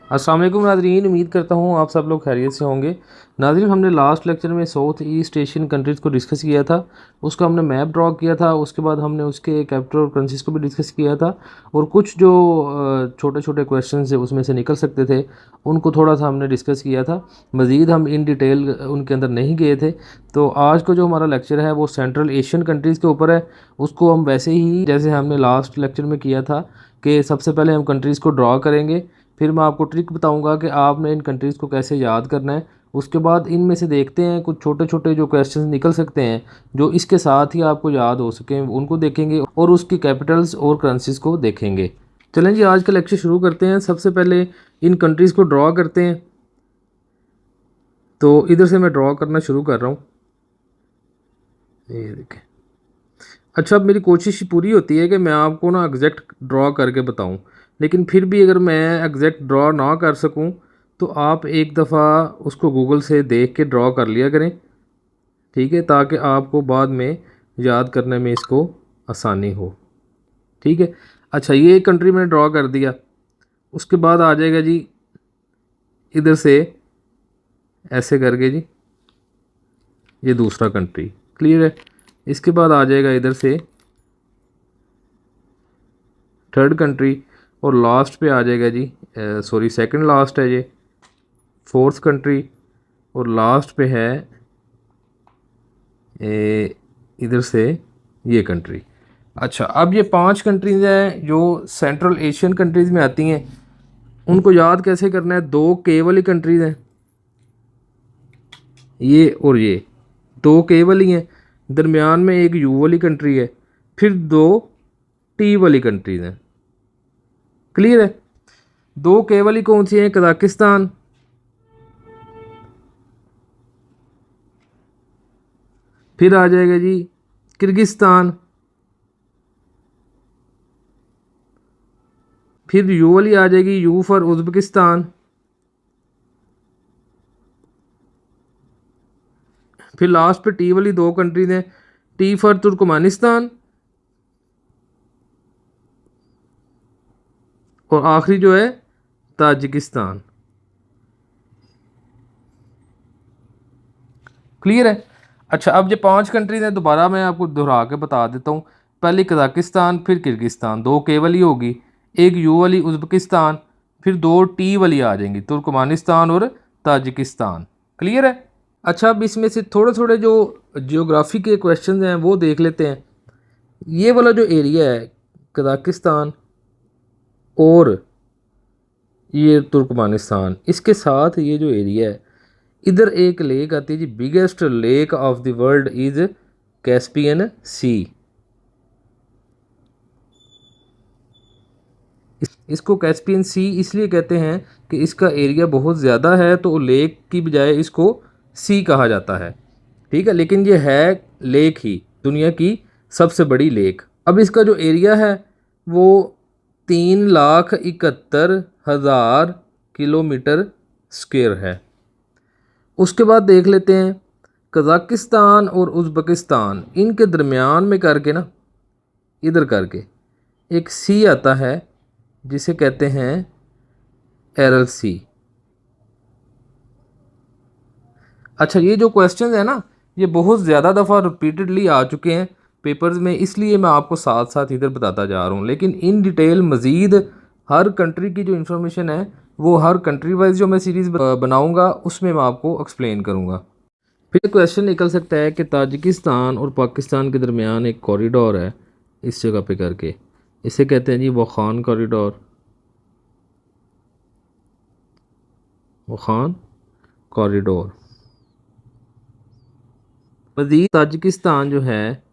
अस्सलाम वालेकुम नाज़रीन, उम्मीद करता हूँ आप सब लोग खैरियत से होंगे। नाज़रीन, हमने लास्ट लेक्चर में साउथ ईस्ट एशियन कंट्रीज़ को डिस्कस किया था। उसका हमने मैप ड्रॉ किया था। उसके बाद हमने उसके कैपिटल और करेंसीज़ को भी डिस्कस किया था और कुछ जो छोटे छोटे क्वेश्चन से उसमें से निकल सकते थे उनको थोड़ा सा हमने डिस्कस किया था। मज़ीद हम इन डिटेल उनके अंदर नहीं गए थे। तो आज का जो हमारा लेक्चर है वो सेंट्रल एशियन कंट्रीज़ के ऊपर है। उसको हम वैसे ही जैसे हमने लास्ट लेक्चर में किया था कि सबसे पहले हम कंट्रीज़ को ड्रॉ करेंगे, फिर मैं आपको ट्रिक बताऊंगा कि आपने इन कंट्रीज़ को कैसे याद करना है। उसके बाद इनमें से देखते हैं कुछ छोटे छोटे जो क्वेश्चंस निकल सकते हैं जो इसके साथ ही आपको याद हो सकें, उनको देखेंगे और उसकी कैपिटल्स और करेंसीज़ को देखेंगे। चलें जी, आज का लेक्चर शुरू करते हैं। सबसे पहले इन कंट्रीज़ को ड्रॉ करते हैं। तो इधर से मैं ड्रॉ करना शुरू कर रहा हूँ। ये देखें। अच्छा, अब मेरी कोशिश पूरी होती है कि मैं आपको ना एग्जैक्ट ड्रॉ करके बताऊं, लेकिन फिर भी अगर मैं एग्जैक्ट ड्रॉ ना कर सकूं तो आप एक दफ़ा उसको गूगल से देख के ड्रॉ कर लिया करें, ठीक है, ताकि आपको बाद में याद करने में इसको आसानी हो। ठीक है। अच्छा, ये एक कंट्री मैंने ड्रॉ कर दिया। उसके बाद आ जाएगा जी इधर से ऐसे करके जी ये दूसरा कंट्री, क्लियर है। इसके बाद आ जाएगा इधर से थर्ड कंट्री और लास्ट पे आ जाएगा जी सॉरी सेकंड लास्ट है ये फोर्थ कंट्री और लास्ट पे है इधर से ये कंट्री। अच्छा, अब ये 5 कंट्रीज़ हैं जो सेंट्रल एशियन कंट्रीज़ में आती हैं। उनको याद कैसे करना है? 2 के वाली कंट्रीज़ हैं ये और ये, 2 के वाली हैं, दरमियान में एक यू वाली कंट्री है, फिर 2 टी वाली कंट्रीज़ हैं। क्लियर है। 2 के वाली कौन सी हैं? कजाकिस्तान, फिर आ जाएगा जी किर्गिस्तान, फिर यू वाली आ जाएगी, यू फॉर उज़्बेकिस्तान, फिर लास्ट पे टी वाली 2 कंट्रीज हैं, टी फॉर तुर्कमानिस्तान और आखिरी जो है ताजिकिस्तान। क्लियर है। अच्छा, अब जो 5 कंट्रीज हैं दोबारा मैं आपको दोहरा के बता देता हूँ। पहले कजाकिस्तान, फिर किर्गिस्तान, 2 के वाली होगी, एक यू वाली उज़्बेकिस्तान, फिर 2 टी वाली आ जाएंगी, तुर्कमानिस्तान और ताजिकिस्तान। क्लियर है। अच्छा, अब इसमें से थोड़े थोड़े जो जियोग्राफी के क्वेश्चन हैं वो देख लेते हैं। ये वाला जो एरिया है कजाकिस्तान और ये तुर्कमानिस्तान, इसके साथ ये जो एरिया है, इधर एक लेक आती है जी, biggest lake of the world is Caspian Sea. इसको कैस्पियन सी इसलिए कहते हैं कि इसका एरिया बहुत ज़्यादा है, तो लेक की बजाय इसको सी कहा जाता है। ठीक है, लेकिन ये है लेक ही, दुनिया की सबसे बड़ी लेक। अब इसका जो एरिया है वो 3,71,000 किलोमीटर स्क्वायर है। उसके बाद देख लेते हैं कज़ाकिस्तान और उज़्बेकिस्तान, इनके दरमियान में करके ना, इधर करके एक सी आता है जिसे कहते हैं एरल सी। अच्छा, ये जो क्वेश्चन है ना, ये बहुत ज़्यादा दफ़ा रिपीटेडली आ चुके हैं पेपर्स में, इसलिए मैं आपको साथ साथ इधर बताता जा रहा हूँ। लेकिन इन डिटेल मज़ीद हर कंट्री की जो इन्फॉर्मेशन है वो हर कंट्री वाइज जो मैं सीरीज़ बनाऊँगा उसमें मैं आपको एक्सप्लेन करूँगा। फिर क्वेश्चन निकल सकता है कि ताजिकिस्तान और पाकिस्तान के दरमियान एक कॉरिडोर है, इस जगह पे करके, इसे कहते हैं जी वखान कॉरिडोर। वखान कॉरिडोर। मज़ीद ताजिकिस्तान जो है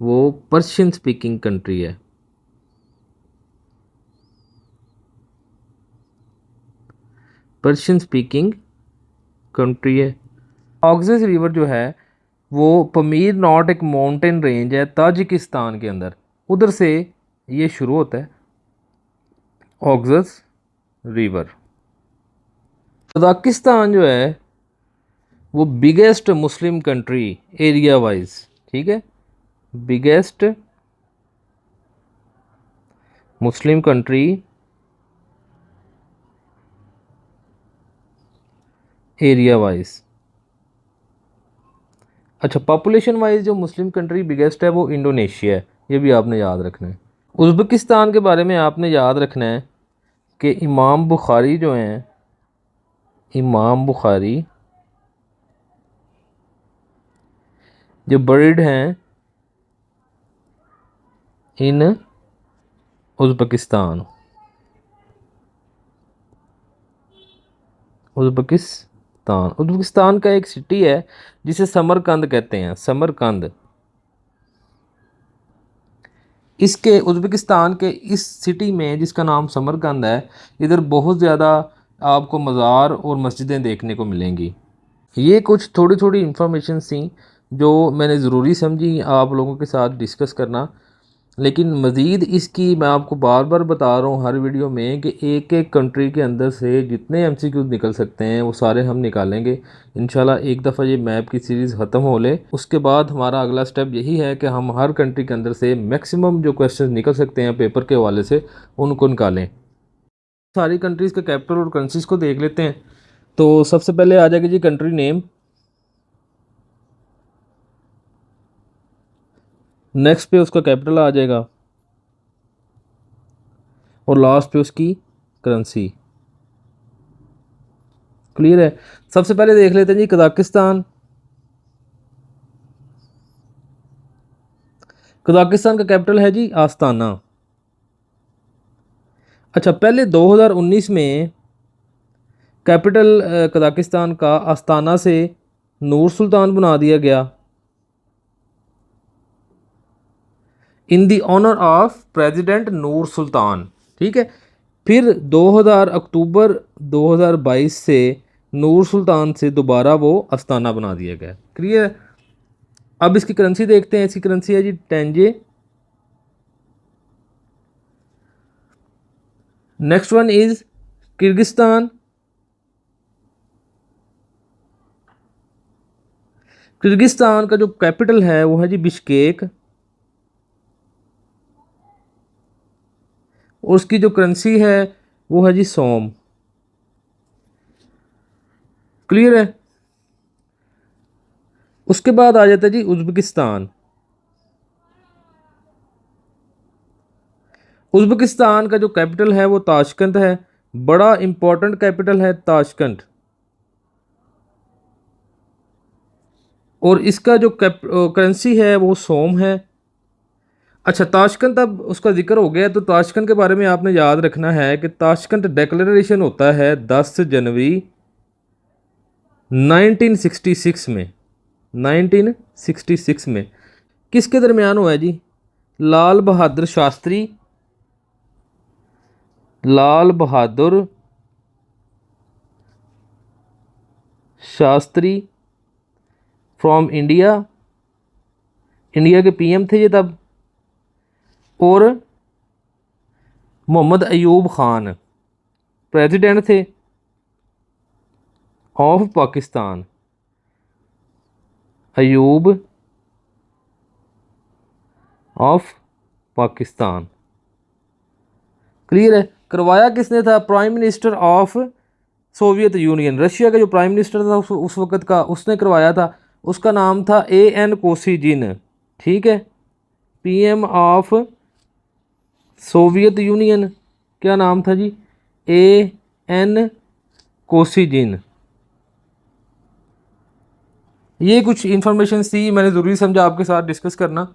वो पर्शियन स्पीकिंग कंट्री है। पर्शियन स्पीकिंग कंट्री है। ऑक्सस रिवर जो है वो पमीर नॉट एक माउंटेन रेंज है ताजिकिस्तान के अंदर, उधर से ये शुरू होता है ऑक्सस रिवर। कजाकिस्तान जो है वो biggest Muslim country area wise, ठीक है, biggest Muslim country area wise. अच्छा, पॉपुलेशन वाइज जो मुस्लिम कंट्री बिगेस्ट है वो इंडोनेशिया है, ये भी आपने याद रखना है। उज़्बेकिस्तान के बारे में आपने याद रखना है कि इमाम बुखारी जो हैं, इमाम बुखारी जो बर्ड हैं इन उज़्बेकिस्तान, उज़्बेकिस्तान उज़्बेकिस्तान का एक सिटी है जिसे समरकंद कहते हैं, समरकंद। इसके उज़्बेकिस्तान के इस सिटी में जिसका नाम समरकंद है, इधर बहुत ज़्यादा आपको मज़ार और मस्जिदें देखने को मिलेंगी। ये कुछ थोड़ी थोड़ी इन्फॉर्मेशन थी जो मैंने ज़रूरी समझी आप लोगों के साथ डिस्कस करना। लेकिन मज़ीद इसकी मैं आपको बार बार बता रहा हूँ हर वीडियो में कि एक एक कंट्री के अंदर से जितने एमसीक्यूज़ निकल सकते हैं वो सारे हम निकालेंगे इंशाल्लाह। एक दफ़ा ये मैप की सीरीज़ ख़त्म हो ले उसके बाद हमारा अगला स्टेप यही है कि हम हर कंट्री के अंदर से मैक्सिमम जो क्वेश्चन निकल सकते हैं पेपर के हवाले से उनको निकालें। सारी कंट्रीज़ के कैपिटल और करेंसीज़ को देख लेते हैं। तो सबसे पहले आ जाएगी जी कंट्री नेम, नेक्स्ट पे उसका कैपिटल आ जाएगा और लास्ट पे उसकी करेंसी। क्लियर है। सबसे पहले देख लेते हैं जी कजाकिस्तान। कजाकिस्तान का कैपिटल है जी आस्ताना। अच्छा, पहले 2019 में कैपिटल कजाकिस्तान का आस्ताना से नूर सुल्तान बना दिया गया इन दी ऑनर ऑफ प्रेसिडेंट नूर सुल्तान। ठीक है। फिर 2000 अक्टूबर 2022 से नूर सुल्तान से दोबारा वो आस्ताना बना दिया गया। क्लियर है। अब इसकी करेंसी देखते हैं। इसकी करेंसी है जी tenge. Next one is Kyrgyzstan. Kyrgyzstan का जो कैपिटल है वो है जी बिश्केक और उसकी जो करेंसी है वो है जी सोम। क्लियर है। उसके बाद आ जाता है जी उज़्बेकिस्तान। उज़्बेकिस्तान का जो कैपिटल है वो ताशकंद है, बड़ा इंपॉर्टेंट कैपिटल है ताशकंद। और इसका जो करेंसी है वो सोम है। अच्छा, ताशकंद अब उसका जिक्र हो गया तो ताशकंद के बारे में आपने याद रखना है कि ताशकंद डिक्लेरेशन होता है 10 जनवरी 1966 में। 1966 में किसके दरमियान हुआ है जी? Lal Bahadur Shastri, Lal Bahadur Shastri from India, India के पीएम थे ये तब, और मोहम्मद अयूब खान प्रेसिडेंट थे of Pakistan. Ayub of Pakistan. Clear है। करवाया किसने था? Prime minister of Soviet union, Russia का जो प्राइम मिनिस्टर था उस वक़्त का, उसने करवाया था। उसका नाम था एन कोसिजिन। ठीक है। पीएम ऑफ सोवियत यूनियन क्या नाम था जी? N Kosygin. ये कुछ इन्फॉर्मेशन थी मैंने ज़रूरी समझा आपके साथ डिस्कस करना।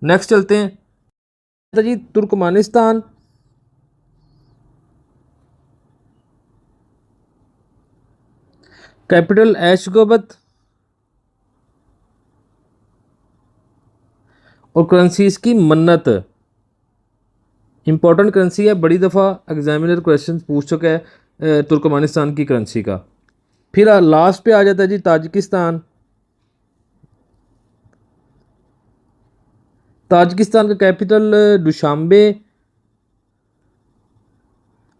नेक्स्ट चलते हैं जी तुर्कमानिस्तान। कैपिटल एशगोबत और करेंसी इसकी मन्नत। इंपॉर्टेंट करेंसी है, बड़ी दफ़ा एग्जामिनर क्वेश्चन पूछ चुका है तुर्कमानिस्तान की करेंसी का। फिर लास्ट पे आ जाता है जी ताजिकिस्तान। ताजिकिस्तान का कैपिटल दुशांबे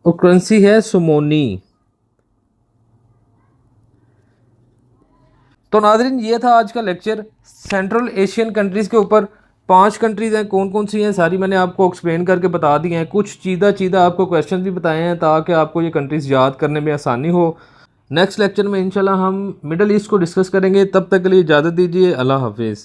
और करेंसी है सुमोनी। तो नाज़रीन ये था आज का लेक्चर सेंट्रल एशियन कंट्रीज़ के ऊपर। 5 कंट्रीज़ हैं, कौन कौन सी हैं सारी मैंने आपको एक्सप्लेन करके बता दी हैं। कुछ चीदा चीदा आपको क्वेश्चन भी बताए हैं ताकि आपको ये कंट्रीज़ याद करने में आसानी हो। नेक्स्ट लेक्चर में इंशाल्लाह हम मिडल ईस्ट को डिस्कस करेंगे। तब तक के लिए इजाज़त दीजिए। अल्लाह हाफिज़।